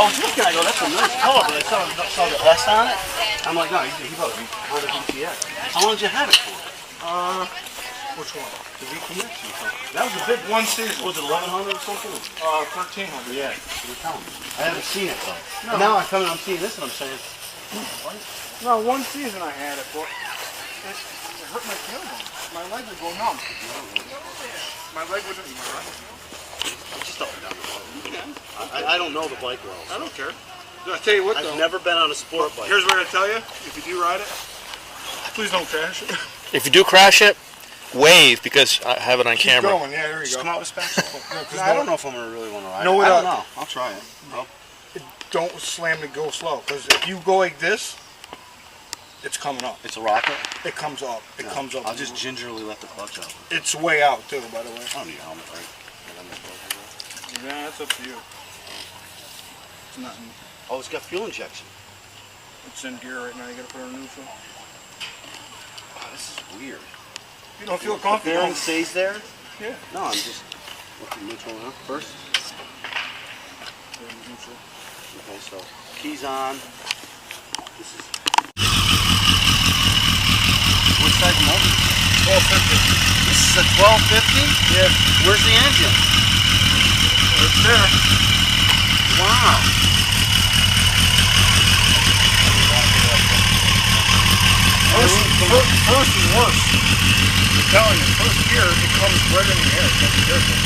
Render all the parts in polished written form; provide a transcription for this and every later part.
I was looking, I go, that's a nice color, but I saw the S on it. I'm like, no, he probably Honda VTX. How long did you have it for? Which one? The VTX. That was a big one season. Was it 1100 or something? 1300. Yeah, you're telling me. I haven't seen it though. No. Now I'm seeing this and I'm saying, what? No, one season I had it, but it hurt my tailbone. My leg would go numb. My leg wouldn't. Just up and down the road. I don't know the bike well. I don't care. I'll tell you what though. I've never been on a sport bike. Here's what I tell you. If you do ride it, please don't crash it. If you do crash it, wave because I have it on Keep camera. going. Yeah, there you Just go. come out with specs. I don't know if I'm going to really want to ride no, it. I don't know. I'll try it. No. Don't slam and go slow, because if you go like this, it's coming up. It's a rocket? It comes up. It comes up. I'll just gingerly let the clutch out. It's way out too, by the way. I don't need a helmet, right? Yeah, that's up to you. It's not in, oh, it's got fuel injection. It's in gear right now. You got to put it in neutral. Oh, this is weird. You don't feel comfortable. The bearing stays there? Yeah. No, I'm just looking neutral now. First. Neutral. Okay, so keys on. This is. What size motor? 1250. This is a 1250? Yeah. Where's the engine? It's there. Wow. First is worse. I'm telling you, first gear, it comes right in the air. That's different.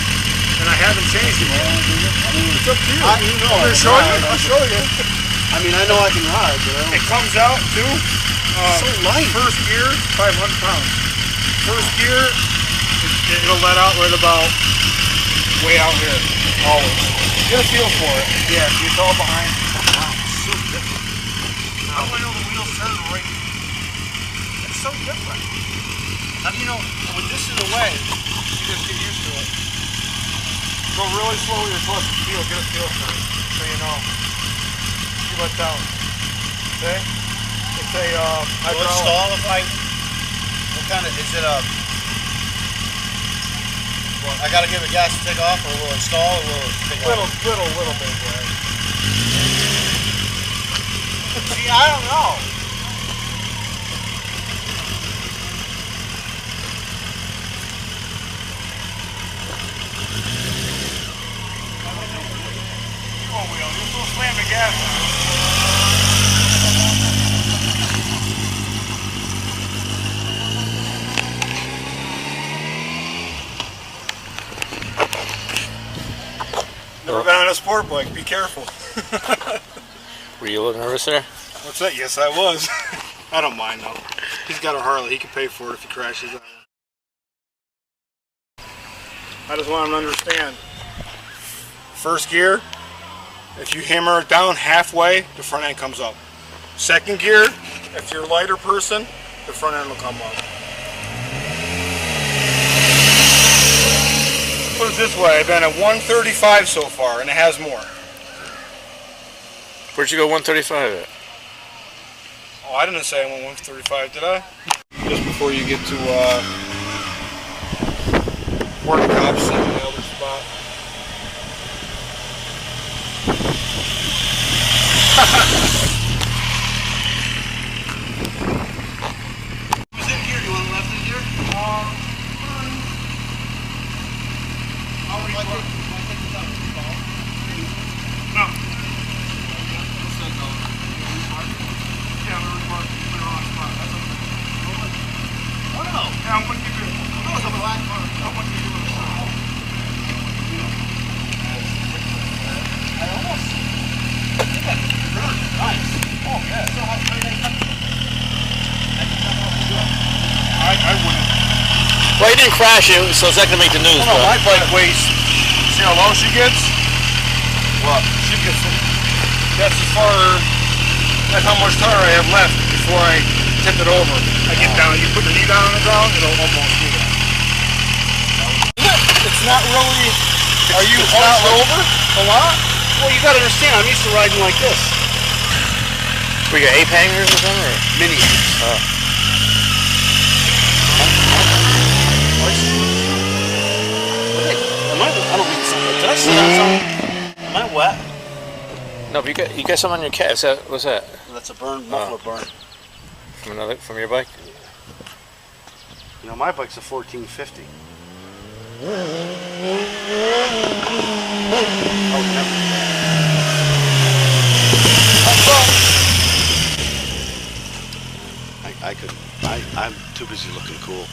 And I haven't changed it yet. It's up to you. You know I'm going to show you. I'll show you. I mean, I know I can ride, but I don't... It comes out too. So light. First gear, 500 pounds. First gear, it'll let out right about way out here. Always. Get a feel for it. Yeah, it's all behind. Wow, it's so different. How do I know the wheels turn right? It's so different. How do you know, when this is away, You just get used to it. Go really slow with your clutch and feel, get a feel for it. So you know. You let down. Okay? It's a will it stall if I, what kind of, is it a, well, I gotta give it gas to take off, or will it stall, or will it take off? Little bit, right? See, I don't know. You're supposed to slam the gas. Never been on a sport bike, be careful. Were you a little nervous there? What's that? Yes, I was. I don't mind though. He's got a Harley, he can pay for it if he crashes. I just want him to understand. First gear, if you hammer it down halfway, the front end comes up. Second gear, if you're a lighter person, the front end will come up. Put it this way, I've been at 135 so far, and it has more. Where'd you go 135 at? Oh, I didn't say I went 135, did I? Just before you get to Work Cops and the other spot. Who's in here? Do you want left in here? No. Yeah, I'm going to put it on spot. That's okay. Oh no. Yeah, I'm going to give you No, it's a black car. I'm going to give you a shot. I almost. I think that's good. Nice. Oh yeah. So how do they cut? I wouldn't. Well, you didn't crash it, so it's not going to make the news. No, my bike weighs. See how low she gets? What? She gets. That's as far. That's how much tire I have left before I tip it over. I get down. You put the knee down on the ground, it'll almost do that. It's not really. Are you hunched over a lot? Well, you gotta understand, I'm used to riding like this. Were you ape hangers or something? Or? Mini. I don't mean something. Did I sit on something? Am I wet? No, but you got some on your cat. What's that? That's a burn, muffler burn. From your bike? You know, my bike's a 1450. I'm too busy looking cool.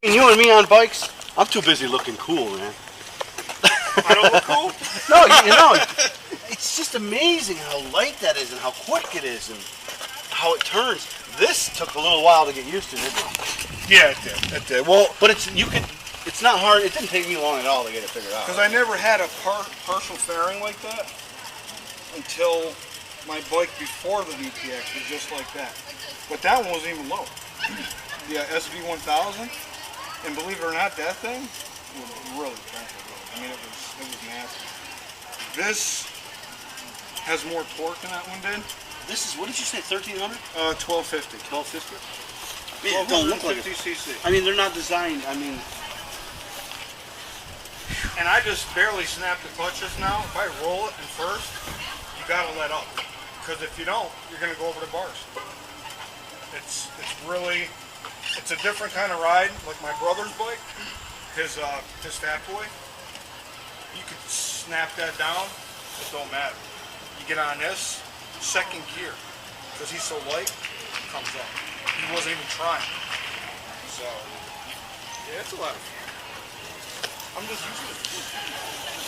You and me on bikes, I'm too busy looking cool, man. I don't look cool? No, you know, it's just amazing how light that is and how quick it is and how it turns. This took a little while to get used to, didn't it? Yeah, it did. It did. Well, but it's not hard. It didn't take me long at all to get it figured out. Because I never had a partial fairing like that until my bike before the VTX was just like that. But that one wasn't even low. Yeah, SV1000, and believe it or not, that thing was really crazy. I mean, it was nasty. This has more torque than that one did. This is, what did you say, 1300? 1250. 1250? It don't look like it. 1250 cc. I mean, they're not designed, I mean... And I just barely snapped the clutches now. If I roll it in first, you gotta let up. Because if you don't, you're gonna go over the bars. It's really, it's a different kind of ride. Like my brother's bike, his Fat Boy, you could snap that down, it don't matter. You get on this, second gear, because he's so light, it comes up. He wasn't even trying. So, yeah, it's a lot of fun. I'm just used to it.